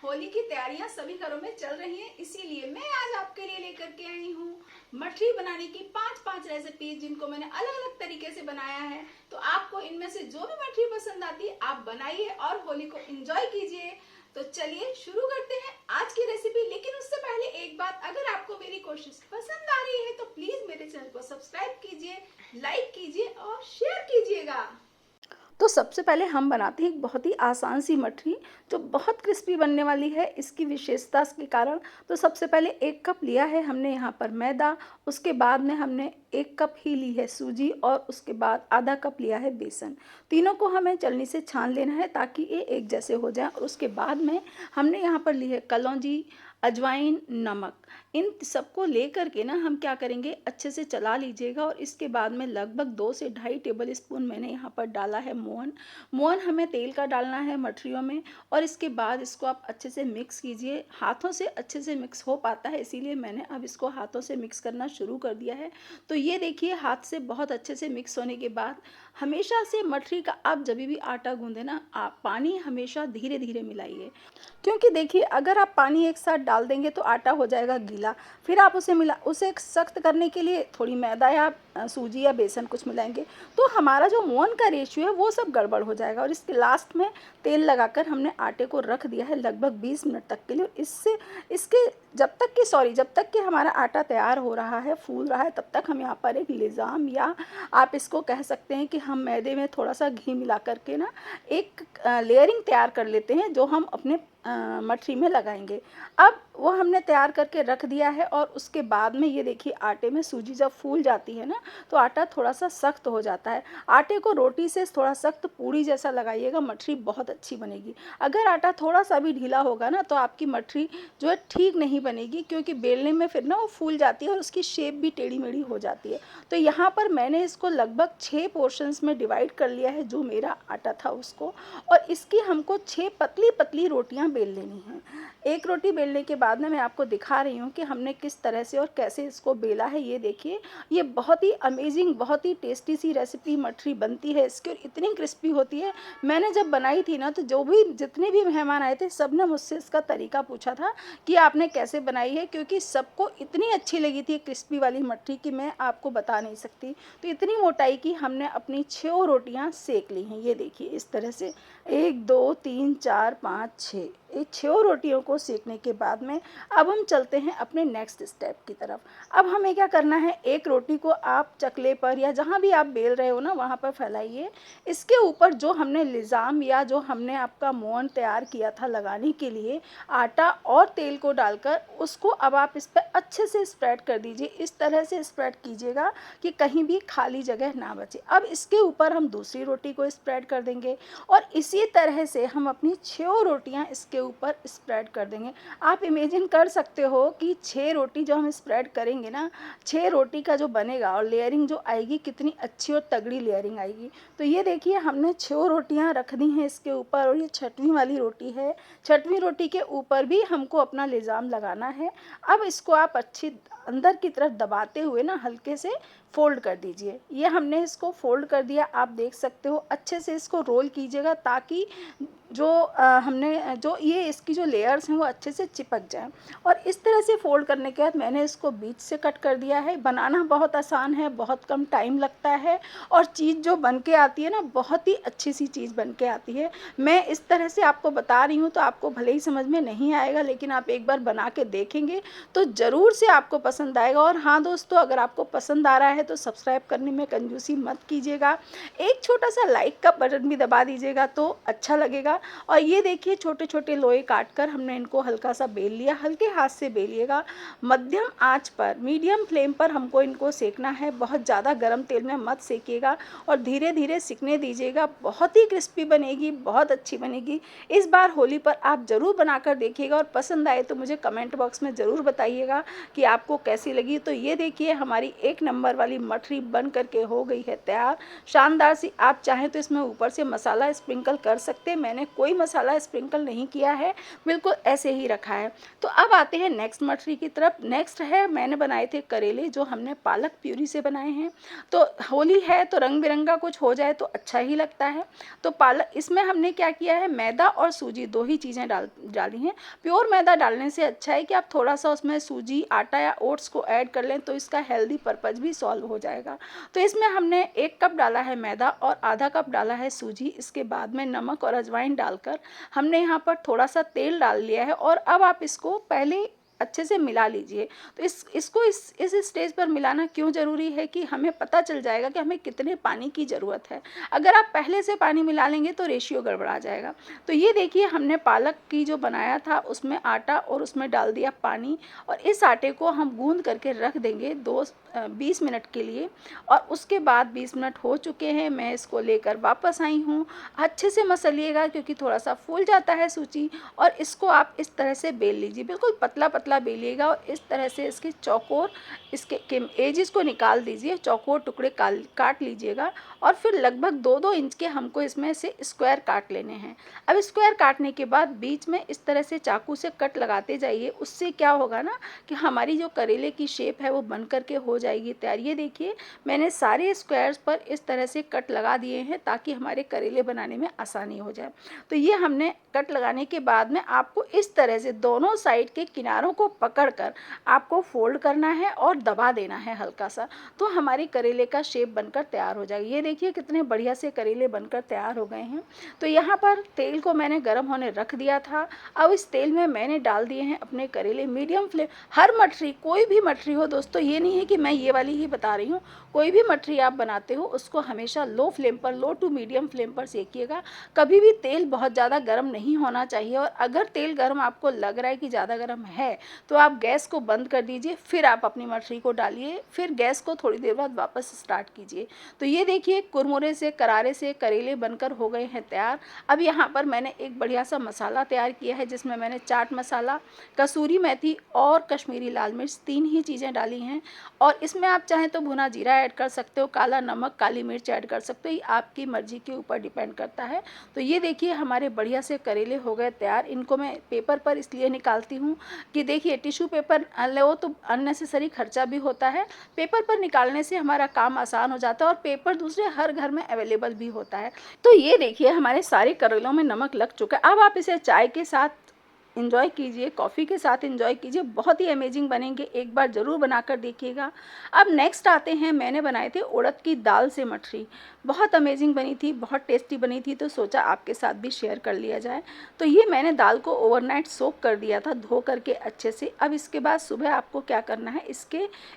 होली की तैयारियां सभी घरों में चल रही हैं, इसीलिए मैं आज आपके लिए लेकर के आई हूँ मठरी बनाने की पांच रेसिपी, जिनको मैंने अलग अलग तरीके से बनाया है। तो आपको इनमें से जो भी मठरी पसंद आती है आप बनाइए और होली को एंजॉय कीजिए। तो चलिए शुरू करते हैं आज की रेसिपी। लेकिन उससे पहले एक बात, अगर आपको मेरी कोशिश पसंद आ रही है तो प्लीज मेरे चैनल को सब्सक्राइब कीजिए, लाइक कीजिए और शेयर कीजिएगा। तो सबसे पहले हम बनाते हैं एक बहुत ही आसान सी मठरी जो बहुत क्रिस्पी बनने वाली है इसकी विशेषता के कारण। तो सबसे पहले 1 कप लिया है हमने यहाँ पर मैदा, उसके बाद में हमने 1 कप ही ली है सूजी और उसके बाद आधा कप लिया है बेसन। तीनों को हमें चलनी से छान लेना है ताकि ये एक जैसे हो जाए। और उसके बाद में हमने यहाँ पर ली है कलौंजी, अजवाइन, नमक। इन सबको लेकर के ना हम क्या करेंगे, अच्छे से चला लीजिएगा। और इसके बाद में लगभग 2 से ढाई टेबल स्पून मैंने यहाँ पर डाला है मोहन। मोहन हमें तेल का डालना है मठरियों में। और इसके बाद इसको आप अच्छे से मिक्स कीजिए। हाथों से अच्छे से मिक्स हो पाता है, इसीलिए मैंने अब इसको हाथों से मिक्स करना शुरू कर दिया है। तो ये देखिए, हाथ से बहुत अच्छे से मिक्स होने के बाद हमेशा से मठरी का आप जब भी आटा गूंदे ना, आप पानी हमेशा धीरे धीरे मिलाइए। क्योंकि देखिए, अगर आप पानी एक साथ डाल देंगे तो आटा हो जाएगा गीला। फिर आप उसे सख्त करने के लिए थोड़ी मैदा या सूजी या बेसन कुछ मिलाएंगे तो हमारा जो मोहन का रेशियो है वो सब गड़बड़ हो जाएगा। और इसके लास्ट में तेल लगाकर हमने आटे को रख दिया है लगभग 20 मिनट तक के लिए। इससे इसके जब तक कि हमारा आटा तैयार हो रहा है, फूल रहा है, तब तक हम यहाँ पर एक लिजाम, या आप इसको कह सकते हैं कि हम मैदे में थोड़ा सा घी मिला करके ना एक लेयरिंग तैयार कर लेते हैं जो हम अपने मठरी में लगाएंगे। अब वो हमने तैयार करके रख दिया है। और उसके बाद में ये देखिए, आटे में सूजी जब फूल जाती है ना तो आटा थोड़ा सा सख्त हो जाता है। आटे को रोटी से थोड़ा सख्त पूड़ी जैसा लगाइएगा, मठरी बहुत अच्छी बनेगी। अगर आटा थोड़ा सा भी ढीला होगा ना तो आपकी मठरी जो है ठीक नहीं बनेगी, क्योंकि बेलने में फिर ना वो फूल जाती है और उसकी शेप भी टेढ़ी मेढ़ी हो जाती है। तो यहाँ पर मैंने इसको लगभग 6 पोर्शंस में डिवाइड कर लिया है, जो मेरा आटा था उसको। और इसकी हमको 6 पतली पतली रोटियां बेल लेनी है। एक रोटी बेलने के बाद में मैं आपको दिखा रही हूँ कि हमने किस तरह से और कैसे इसको बेला है। ये देखिए, ये बहुत ही अमेजिंग, बहुत ही टेस्टी सी रेसिपी मठरी बनती है इसकी, और इतनी क्रिस्पी होती है। मैंने जब बनाई थी ना तो जितने भी मेहमान आए थे सब ने मुझसे इसका तरीका पूछा था कि आपने कैसे बनाई है, क्योंकि सबको इतनी अच्छी लगी थी क्रिस्पी वाली मठरी कि मैं आपको बता नहीं सकती। तो इतनी मोटाई की हमने अपनी 6 रोटियां सेक ली हैं। ये देखिए, इस तरह से 1 2 3 4 5 6, ये 6 रोटियों को सेकने के बाद में अब हम चलते हैं अपने नेक्स्ट स्टेप की तरफ। अब हमें क्या करना है, एक रोटी को आप चकले पर या जहाँ भी आप बेल रहे हो ना वहाँ पर फैलाइए। इसके ऊपर जो हमने लिजाम या जो हमने आपका मोहन तैयार किया था लगाने के लिए, आटा और तेल को डालकर उसको अब आप इस पर अच्छे से स्प्रेड कर दीजिए। इस तरह से स्प्रेड कीजिएगा कि कहीं भी खाली जगह ना बचे। अब इसके ऊपर हम दूसरी रोटी को स्प्रेड कर देंगे और इसी तरह से हम अपनी 6 रोटियां इसके ऊपर स्प्रेड कर देंगे। आप इमेजिन कर सकते हो कि 6 रोटी जो हम स्प्रेड करेंगे ना, 6 रोटी का जो बनेगा और लेयरिंग जो आएगी कितनी अच्छी और तगड़ी लेयरिंग आएगी। तो ये देखिए, हमने 6 रोटियां रख दी हैं इसके ऊपर और ये 6वीं वाली रोटी है। 6वीं रोटी के ऊपर भी हमको अपना लिजाम लगाना है। अब इसको आप अच्छी अंदर की तरफ दबाते हुए ना हल्के से फोल्ड कर दीजिए। ये हमने इसको फोल्ड कर दिया, आप देख सकते हो। अच्छे से इसको रोल कीजिएगा ताकि हमने जो ये इसकी जो लेयर्स हैं वो अच्छे से चिपक जाएं। और इस तरह से फोल्ड करने के बाद मैंने इसको बीच से कट कर दिया है। बनाना बहुत आसान है, बहुत कम टाइम लगता है और चीज़ जो बन के आती है ना, बहुत ही अच्छी सी चीज़ बन के आती है। मैं इस तरह से आपको बता रही हूँ तो आपको भले ही समझ में नहीं आएगा, लेकिन आप एक बार बना के देखेंगे तो ज़रूर से आपको पसंद आएगा। और हाँ दोस्तों, अगर आपको पसंद आ रहा है तो सब्सक्राइब करने में कंजूसी मत कीजिएगा। एक छोटा सा लाइक का बटन भी दबा दीजिएगा तो अच्छा लगेगा। और ये देखिए, छोटे छोटे लोई काट कर हमने इनको हल्का सा बेल लिया। हल्के हाथ से बेलिएगा, मध्यम आंच पर, मीडियम फ्लेम पर हमको इनको सेकना है। बहुत ज़्यादा गर्म तेल में मत सेकिएगा और धीरे धीरे सिकने दीजिएगा। बहुत ही क्रिस्पी बनेगी, बहुत अच्छी बनेगी। इस बार होली पर आप ज़रूर बनाकर देखिएगा और पसंद आए तो मुझे कमेंट बॉक्स में ज़रूर बताइएगा कि आपको कैसी लगी। तो ये देखिए, हमारी 1 नंबर वाली मठरी बन करके हो गई है तैयार, शानदार सी। आप चाहें तो इसमें ऊपर से मसाला स्प्रिंकल कर सकते हैं। मैंने कोई मसाला स्प्रिंकल नहीं किया है, बिल्कुल ऐसे ही रखा है। तो अब आते हैं नेक्स्ट मठरी की तरफ। नेक्स्ट है, मैंने बनाए थे करेले जो हमने पालक प्यूरी से बनाए हैं। तो होली है तो रंग बिरंगा कुछ हो जाए तो अच्छा ही लगता है। तो पालक, इसमें हमने क्या किया है, मैदा और सूजी 2 ही चीज़ें डाली हैं। प्योर मैदा डालने से अच्छा है कि आप थोड़ा सा उसमें सूजी, आटा या ओट्स को ऐड कर लें तो इसका हेल्दी पर्पज़ भी सॉल्व हो जाएगा। तो इसमें हमने 1 कप डाला है मैदा और आधा कप डाला है सूजी। इसके बाद में नमक और अजवाइन डालकर हमने यहाँ पर थोड़ा सा तेल डाल लिया है और अब आप इसको पहले अच्छे से मिला लीजिए। तो इसको इस स्टेज पर मिलाना क्यों ज़रूरी है कि हमें पता चल जाएगा कि हमें कितने पानी की ज़रूरत है। अगर आप पहले से पानी मिला लेंगे तो रेशियो गड़बड़ा जाएगा। तो ये देखिए, हमने पालक की जो बनाया था उसमें आटा और उसमें डाल दिया पानी और इस आटे को हम गूंद करके रख देंगे 20 मिनट के लिए। और उसके बाद 20 मिनट हो चुके हैं, मैं इसको लेकर वापस आई हूँ। अच्छे से मसलिएगा क्योंकि थोड़ा सा फूल जाता है सूजी। और इसको आप इस तरह से बेल लीजिए, बिल्कुल पतला पतला बेलिएगा और इस तरह से इसके चौकोर, इसके एजिस को निकाल दीजिए, चौकोर टुकड़े काट लीजिएगा। और फिर लगभग 2-2 इंच के हमको इसमें से स्क्वायर काट लेने हैं। अब स्क्वायर काटने के बाद बीच में इस तरह से चाकू से कट लगाते जाइए। उससे क्या होगा ना कि हमारी जो करेले की शेप है वो बन करके हो जाएगी तैयार। ये देखिए, मैंने सारे स्क्वायर्स पर इस तरह से कट लगा दिए हैं ताकि हमारे करेले बनाने में आसानी हो जाए। तो ये हमने कट लगाने के बाद में आपको इस तरह से दोनों साइड के किनारों को पकड़कर आपको फोल्ड करना है और दबा देना है हल्का सा, तो हमारे करेले का शेप बनकर तैयार हो जाएगा। ये देखिए कितने बढ़िया से करेले बनकर तैयार हो गए हैं। तो यहाँ पर तेल को मैंने गर्म होने रख दिया था। अब इस तेल में मैंने डाल दिए हैं अपने करेले। मीडियम फ्लेम, हर मठरी, कोई भी मठरी हो दोस्तों, ये नहीं है कि मैं ये वाली ही बता रही हूँ, कोई भी मठरी आप बनाते हो उसको हमेशा लो फ्लेम पर, लो टू मीडियम फ्लेम पर सेकिएगा। कभी भी तेल बहुत ज़्यादा गर्म नहीं होना चाहिए। और अगर तेल गर्म आपको लग रहा है कि ज़्यादा गर्म है तो आप गैस को बंद कर दीजिए, फिर आप अपनी मठरी को डालिए, फिर गैस को थोड़ी देर बाद वापस स्टार्ट कीजिए। तो ये देखिए, कुरमुरे से, करारे से करेले बनकर हो गए हैं तैयार। अब यहाँ पर मैंने एक बढ़िया सा मसाला तैयार किया है जिसमें मैंने चाट मसाला, कसूरी मेथी और कश्मीरी लाल मिर्च 3 ही चीज़ें डाली हैं। और इसमें आप चाहें तो भुना जीरा ऐड कर सकते हो, काला नमक, काली मिर्च ऐड कर सकते हो, ये आपकी मर्जी के ऊपर डिपेंड करता है। तो ये देखिए, हमारे बढ़िया से करेले हो गए तैयार। इनको मैं पेपर पर इसलिए निकालती हूँ कि देखिए, टिश्यू पेपर लो तो अननेसेसरी खर्चा भी होता है। पेपर पर निकालने से हमारा काम आसान हो जाता है और पेपर दूसरे हर घर में अवेलेबल भी होता है। तो ये देखिए, हमारे सारे करेलों में नमक लग चुका है। अब आप इसे चाय के साथ इंजॉय कीजिए, कॉफ़ी के साथ इंजॉय कीजिए, बहुत ही अमेजिंग बनेंगे, एक बार ज़रूर बनाकर देखिएगा। अब नेक्स्ट आते हैं, मैंने बनाए थे उड़द की दाल से मठरी। बहुत अमेजिंग बनी थी, बहुत टेस्टी बनी थी, तो सोचा आपके साथ भी शेयर कर लिया जाए। तो ये मैंने दाल को ओवरनाइट सोक कर दिया था, धो करके अच्छे से। अब इसके बाद सुबह आपको क्या करना है,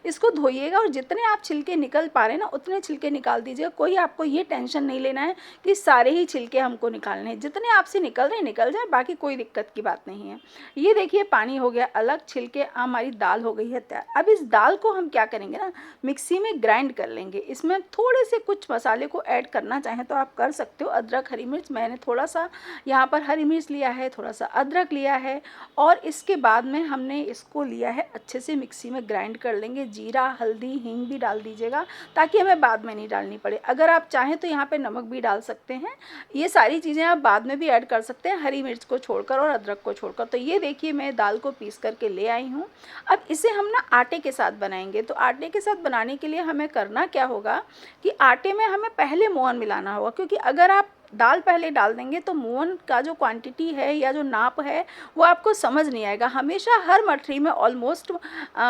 इसको धोइएगा और जितने आप छिलके निकल पा रहे हैं ना उतने छिलके निकाल दीजिएगा। कोई आपको ये टेंशन नहीं लेना है कि सारे ही छिलके हमको निकालने हैं, जितने आपसे निकल रहे हैं निकल जाए, बाकी कोई दिक्कत की बात नहीं है। ये देखिए, पानी हो गया अलग, छिलके, हमारी दाल हो गई है तैयार। अब इस दाल को हम क्या करेंगे ना, मिक्सी में ग्राइंड कर लेंगे। इसमें थोड़े से कुछ मसाले को ऐड करना चाहें तो आप कर सकते हो, अदरक, हरी मिर्च, मैंने थोड़ा सा यहाँ पर हरी मिर्च लिया है, थोड़ा सा अदरक लिया है और इसके बाद में हमने इसको लिया है अच्छे से मिक्सी में ग्राइंड कर लेंगे। जीरा, हल्दी, हींग भी डाल दीजिएगा ताकि हमें बाद में नहीं डालनी पड़े। अगर आप चाहें तो यहाँ पे नमक भी डाल सकते हैं, ये सारी चीज़ें आप बाद में भी ऐड कर सकते हैं, हरी मिर्च को छोड़कर और अदरक को छोड़कर। तो ये देखिए, मैं दाल को पीस करके ले आई हूँ। अब इसे हम ना आटे के साथ बनाएंगे। तो आटे के साथ बनाने के लिए हमें करना क्या होगा कि आटे में हमें पहले मोहन मिलाना होगा, क्योंकि अगर आप दाल पहले डाल देंगे तो मोहन का जो क्वांटिटी है या जो नाप है वो आपको समझ नहीं आएगा। हमेशा हर मठरी में ऑलमोस्ट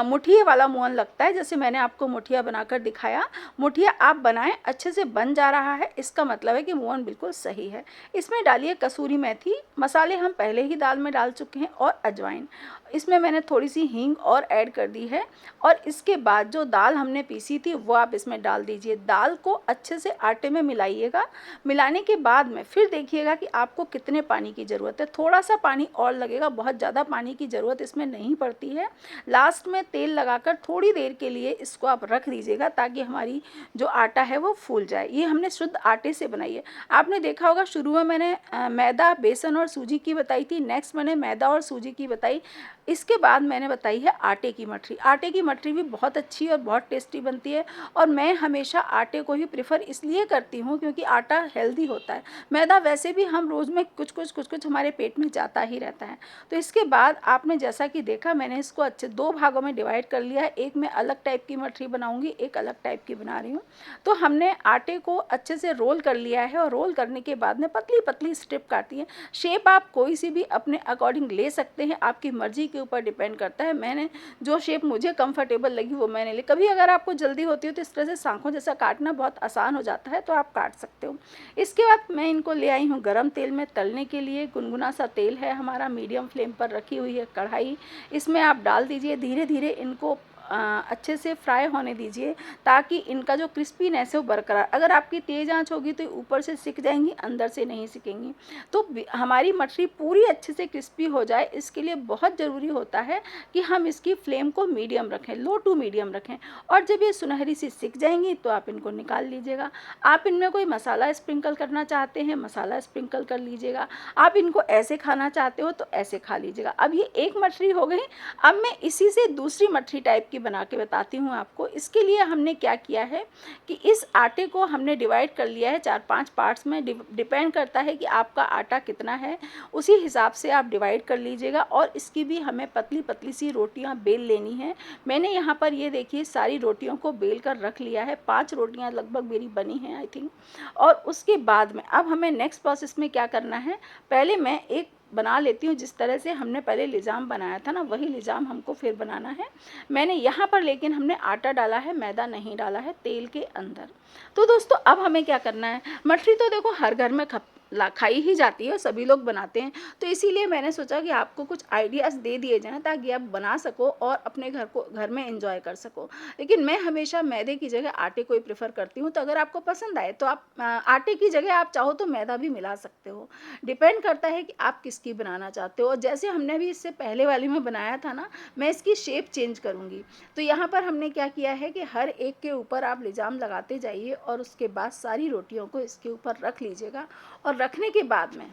मुठिए वाला मोहन लगता है, जैसे मैंने आपको मुठिया बनाकर दिखाया। मुठिया आप बनाएं, अच्छे से बन जा रहा है, इसका मतलब है कि मोहन बिल्कुल सही है। इसमें डालिए कसूरी मेथी, मसाले हम पहले ही दाल में डाल चुके हैं, और अजवाइन। इसमें मैंने थोड़ी सी हींग और ऐड कर दी है। और इसके बाद जो दाल हमने पीसी थी वो आप इसमें डाल दीजिए। दाल को अच्छे से आटे में मिलाइएगा। मिलाने के बाद में फिर देखिएगा कि आपको कितने पानी की ज़रूरत है। थोड़ा सा पानी और लगेगा, बहुत ज़्यादा पानी की ज़रूरत इसमें नहीं पड़ती है। लास्ट में तेल लगाकर थोड़ी देर के लिए इसको आप रख दीजिएगा ताकि हमारी जो आटा है वो फूल जाए। ये हमने शुद्ध आटे से बनाई है। आपने देखा होगा शुरू में मैंने मैदा, बेसन और सूजी की बताई थी, नेक्स्ट मैंने मैदा और सूजी की बताई, इसके बाद मैंने बताई है आटे की मठरी। आटे की मठरी भी बहुत अच्छी और बहुत टेस्टी बनती है और मैं हमेशा आटे को ही प्रेफर इसलिए करती हूँ क्योंकि आटा हेल्दी होता है। मैदा वैसे भी हम रोज़ में कुछ कुछ हमारे पेट में जाता ही रहता है। तो इसके बाद आपने जैसा कि देखा, मैंने इसको अच्छे 2 भागों में डिवाइड कर लिया है। एक मैं अलग टाइप की मठरी बनाऊंगी, एक अलग टाइप की बना रही हूँ। तो हमने आटे को अच्छे से रोल कर लिया है और रोल करने के बाद में पतली पतली स्ट्रिप काटी है। शेप आप कोई सी भी अपने अकॉर्डिंग ले सकते हैं, आपकी मर्जी के ऊपर डिपेंड करता है। मैंने जो शेप मुझे कंफर्टेबल लगी वो मैंने ली। कभी अगर आपको जल्दी होती हो तो इस तरह से सांखों जैसा काटना बहुत आसान हो जाता है, तो आप काट सकते हो। इसके बाद मैं इनको ले आई हूँ गरम तेल में तलने के लिए। गुनगुना सा तेल है हमारा, मीडियम फ्लेम पर रखी हुई है कढ़ाई, इसमें आप डाल दीजिए। धीरे धीरे इनको अच्छे से फ्राई होने दीजिए ताकि इनका जो क्रिस्पीनेस है वो बरकरार। अगर आपकी तेज़ आंच होगी तो ऊपर से सिक जाएंगी, अंदर से नहीं सिकेंगी। तो हमारी मछली पूरी अच्छे से क्रिस्पी हो जाए, इसके लिए बहुत ज़रूरी होता है कि हम इसकी फ्लेम को मीडियम रखें, लो टू मीडियम रखें। और जब ये सुनहरी सी सिक जाएंगी तो आप इनको निकाल लीजिएगा। आप इनमें कोई मसाला स्प्रिंकल करना चाहते हैं, मसाला स्प्रिंकल कर लीजिएगा। आप इनको ऐसे खाना चाहते हो तो ऐसे खा लीजिएगा। अब ये एक मछली हो गई। अब मैं इसी से दूसरी मछली टाइप की बना के बताती हूँ आपको। इसके लिए हमने क्या किया है कि इस आटे को हमने डिवाइड कर लिया है 4-5 पार्ट्स में। डिपेंड करता है कि आपका आटा कितना है, उसी हिसाब से आप डिवाइड कर लीजिएगा। और इसकी भी हमें पतली पतली सी रोटियां बेल लेनी है। मैंने यहाँ पर ये देखिए सारी रोटियों को बेल कर रख लिया है। 5 रोटियां लगभग मेरी बनी हैं आई थिंक। और उसके बाद में अब हमें नेक्स्ट प्रोसेस में क्या करना है, पहले मैं एक बना लेती हूँ। जिस तरह से हमने पहले लिजाम बनाया था ना, वही लिजाम हमको फिर बनाना है। मैंने यहाँ पर लेकिन हमने आटा डाला है, मैदा नहीं डाला है तेल के अंदर। तो दोस्तों अब हमें क्या करना है, मठरी तो देखो हर घर में खाई ही जाती है, सभी लोग बनाते हैं। तो इसीलिए मैंने सोचा कि आपको कुछ आइडियाज़ दे दिए जाएं ताकि आप बना सको और अपने घर में एंजॉय कर सको। लेकिन मैं हमेशा मैदे की जगह आटे को ही प्रेफर करती हूँ। तो अगर आपको पसंद आए तो आप आटे की जगह आप चाहो तो मैदा भी मिला सकते हो। डिपेंड करता है कि आप किसकी बनाना चाहते हो। जैसे हमने भी इससे पहले वाली में बनाया था ना, मैं इसकी शेप चेंज करूँगी। तो यहाँ पर हमने क्या किया है कि हर एक के ऊपर आप लिजाम लगाते जाइए और उसके बाद सारी रोटियों को इसके ऊपर रख लीजिएगा। और रखने के बाद में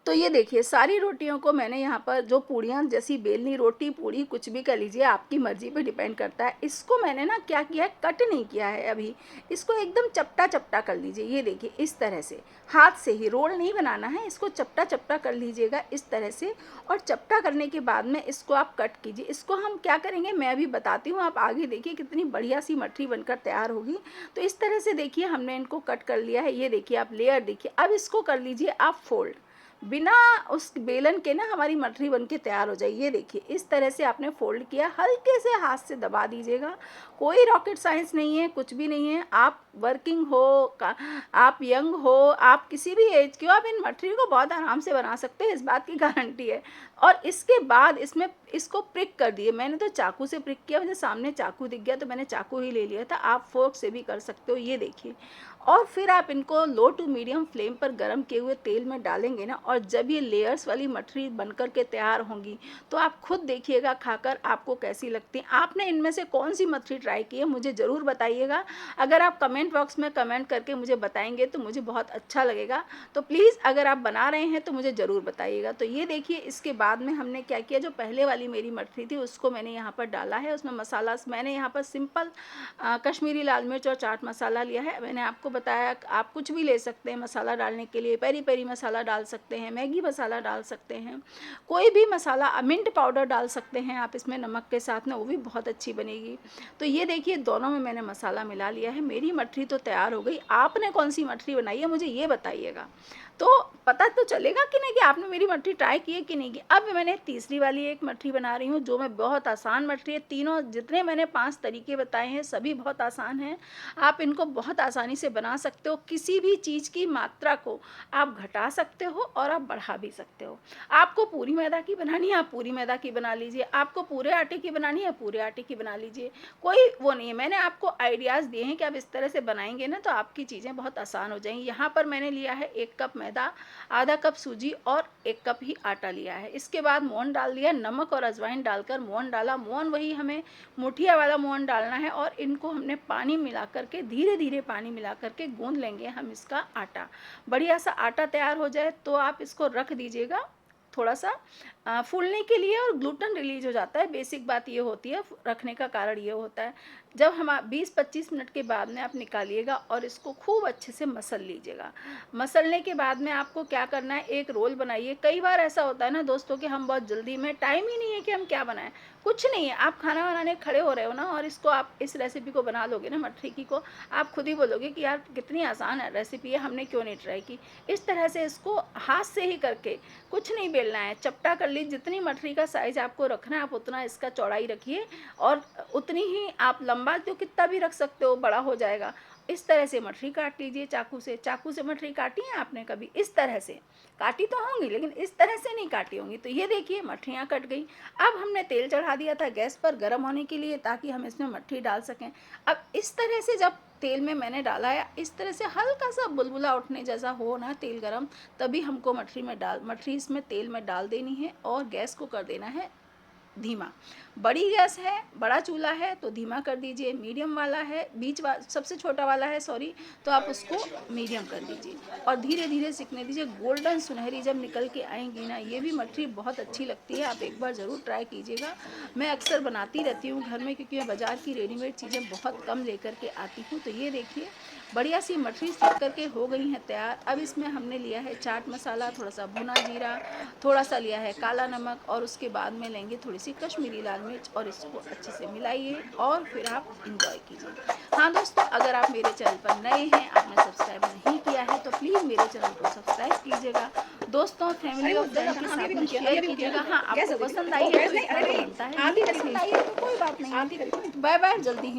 तो ये देखिए सारी रोटियों को मैंने यहाँ पर जो पूड़ियाँ जैसी बेलनी रोटी पूड़ी कुछ भी कर लीजिए, आपकी मर्जी पे डिपेंड करता है। इसको मैंने ना क्या किया है, कट नहीं किया है अभी। इसको एकदम चपटा चपटा कर लीजिए। ये देखिए इस तरह से हाथ से ही, रोल नहीं बनाना है, इसको चपटा चपटा कर लीजिएगा इस तरह से। और चपटा करने के बाद में इसको आप कट कीजिए। इसको हम क्या करेंगे मैं अभी बताती हूँ, आप आगे देखिए कितनी बढ़िया सी मठरी बनकर तैयार होगी। तो इस तरह से देखिए हमने इनको कट कर लिया है। ये देखिए आप लेयर देखिए। अब इसको कर लीजिए आप फोल्ड, बिना उस बेलन के ना हमारी मठरी बन के तैयार हो जाए। ये देखिए इस तरह से आपने फोल्ड किया, हल्के से हाथ से दबा दीजिएगा। कोई रॉकेट साइंस नहीं है, कुछ भी नहीं है। आप वर्किंग हो, आप यंग हो, आप किसी भी एज के हो, आप इन मठरी को बहुत आराम से बना सकते हैं, इस बात की गारंटी है। और इसके बाद इसमें इसको प्रिक कर दिए। मैंने तो चाकू से प्रिक किया, मुझे सामने चाकू दिख गया तो मैंने चाकू ही ले लिया था। आप फोर्क से भी कर सकते हो। ये देखिए और फिर आप इनको लो टू मीडियम फ्लेम पर गर्म किए हुए तेल में डालेंगे ना, और जब ये लेयर्स वाली मठरी बनकर के तैयार होंगी तो आप खुद देखिएगा खाकर आपको कैसी लगती है। आपने इनमें से कौन सी मठरी ट्राई की है मुझे ज़रूर बताइएगा। अगर आप कमेंट बॉक्स में कमेंट करके मुझे बताएंगे तो मुझे बहुत अच्छा लगेगा। तो प्लीज़ अगर आप बना रहे हैं तो मुझे ज़रूर बताइएगा। तो ये देखिए इसके बाद में हमने क्या किया, जो पहले वाली मेरी मठरी थी उसको मैंने यहाँ पर डाला है। उसमें मसाला मैंने यहाँ पर सिंपल कश्मीरी लाल मिर्च और चाट मसाला लिया है। मैंने आपको बताया आप कुछ भी ले सकते हैं मसाला डालने के लिए। पेरी पेरी मसाला डाल सकते हैं, मैगी मसाला डाल सकते हैं, कोई भी मसाला, मिंट पाउडर डाल सकते हैं आप इसमें नमक के साथ में, वो भी बहुत अच्छी बनेगी। तो ये देखिए दोनों में मैंने मसाला मिला लिया है। मेरी मठरी तो तैयार हो गई। आपने कौन सी मठरी बनाई है मुझे ये बताइएगा, तो पता तो चलेगा कि नहीं कि आपने मेरी मठरी ट्राई की है कि नहीं की। अब मैंने तीसरी वाली एक मठरी बना रही हूँ जो मैं बहुत आसान मठरी है। तीनों जितने मैंने 5 तरीके बताए हैं सभी बहुत आसान हैं। आप इनको बहुत आसानी से बना सकते हो। किसी भी चीज़ की मात्रा को आप घटा सकते हो और आप बढ़ा भी सकते हो। आपको पूरी मैदा की बनानी है आप पूरी मैदा की बना लीजिए, आपको पूरे आटे की बनानी है पूरे आटे की बना लीजिए, कोई वो नहीं है। मैंने आपको आइडियाज़ दिए हैं कि आप इस तरह से बनाएंगे ना तो आपकी चीज़ें बहुत आसान हो जाएंगी। यहाँ पर मैंने लिया है 1 कप मैदा, आधा कप सूजी और 1 कप ही आटा लिया है। इसके बाद मोहन डाल दिया, नमक और अजवाइन डालकर मोहन डाला। मोहन वही हमें मुठिया वाला मोहन डालना है और इनको हमने पानी मिला करके धीरे धीरे पानी मिला करके गूंद लेंगे हम इसका आटा। बढ़िया सा आटा तैयार हो जाए तो आप इसको रख दीजिएगा थोड़ा सा फूलने के लिए, और ग्लूटेन रिलीज हो जाता है। बेसिक बात ये होती है, रखने का कारण ये होता है। जब हम 20-25 मिनट के बाद में आप निकालिएगा और इसको खूब अच्छे से मसल लीजिएगा। मसलने के बाद में आपको क्या करना है, एक रोल बनाइए। कई बार ऐसा होता है ना दोस्तों कि हम बहुत जल्दी में, टाइम ही नहीं है कि हम क्या बनाएं। कुछ नहीं है, आप खाना बनाने खड़े हो रहे हो ना और इसको आप इस रेसिपी को बना लोगे ना मठरी की को, आप खुद ही बोलोगे कि यार कितनी आसान है रेसिपी है, हमने क्यों नहीं ट्राई की। इस तरह से इसको हाथ से ही करके, कुछ नहीं बेलना है, चपटा कर ली। जितनी मठरी का साइज आपको रखना है आप उतना इसका चौड़ाई रखिए और उतनी ही आप लंबा तो कितना भी रख सकते हो, बड़ा हो जाएगा। इस तरह से मठरी काट लीजिए चाकू से। चाकू से मठरी काटी है आपने कभी? इस तरह से काटी तो होंगी लेकिन इस तरह से नहीं काटी होंगी। तो ये देखिए मठरियाँ कट गई। अब हमने तेल चढ़ा दिया था गैस पर गर्म होने के लिए ताकि हम इसमें मठरी डाल सकें। अब इस तरह से जब तेल में मैंने डाला है, इस तरह से हल्का सा बुलबुला उठने जैसा हो ना तेल गरम, तभी हमको मठरी इसमें तेल में डाल देनी है और गैस को कर देना है धीमा। बड़ी गैस है, बड़ा चूल्हा है तो धीमा कर दीजिए, मीडियम वाला है, सबसे छोटा वाला है सॉरी, तो आप उसको मीडियम कर दीजिए और धीरे धीरे सिकने दीजिए। गोल्डन सुनहरी जब निकल के आएंगी ना, ये भी मठरी बहुत अच्छी लगती है। आप एक बार ज़रूर ट्राई कीजिएगा। मैं अक्सर बनाती रहती हूँ घर में क्योंकि मैं बाज़ार की रेडीमेड चीज़ें बहुत कम लेकर के आती हूँ। तो ये देखिए बढ़िया सी मठरी सीख करके हो गई हैं तैयार। अब इसमें हमने लिया है चाट मसाला, थोड़ा सा भुना जीरा, थोड़ा सा लिया है काला नमक और उसके बाद में लेंगे थोड़ी सी कश्मीरी लाल मिर्च और इसको अच्छे से मिलाइए और फिर आप इंजॉय कीजिए। हाँ दोस्तों, अगर आप मेरे चैनल पर नए हैं, आपने सब्सक्राइब नहीं किया है तो प्लीज़ मेरे चैनल को सब्सक्राइब कीजिएगा। दोस्तों, फैमिली और फ्रेंड के साथ में शेयर कीजिएगा। हाँ, आपको पसंद आई है तो इस तरह बनता है, नहीं पसंद आई है तो कोई बात नहीं। बाय बाय, जल्दी ही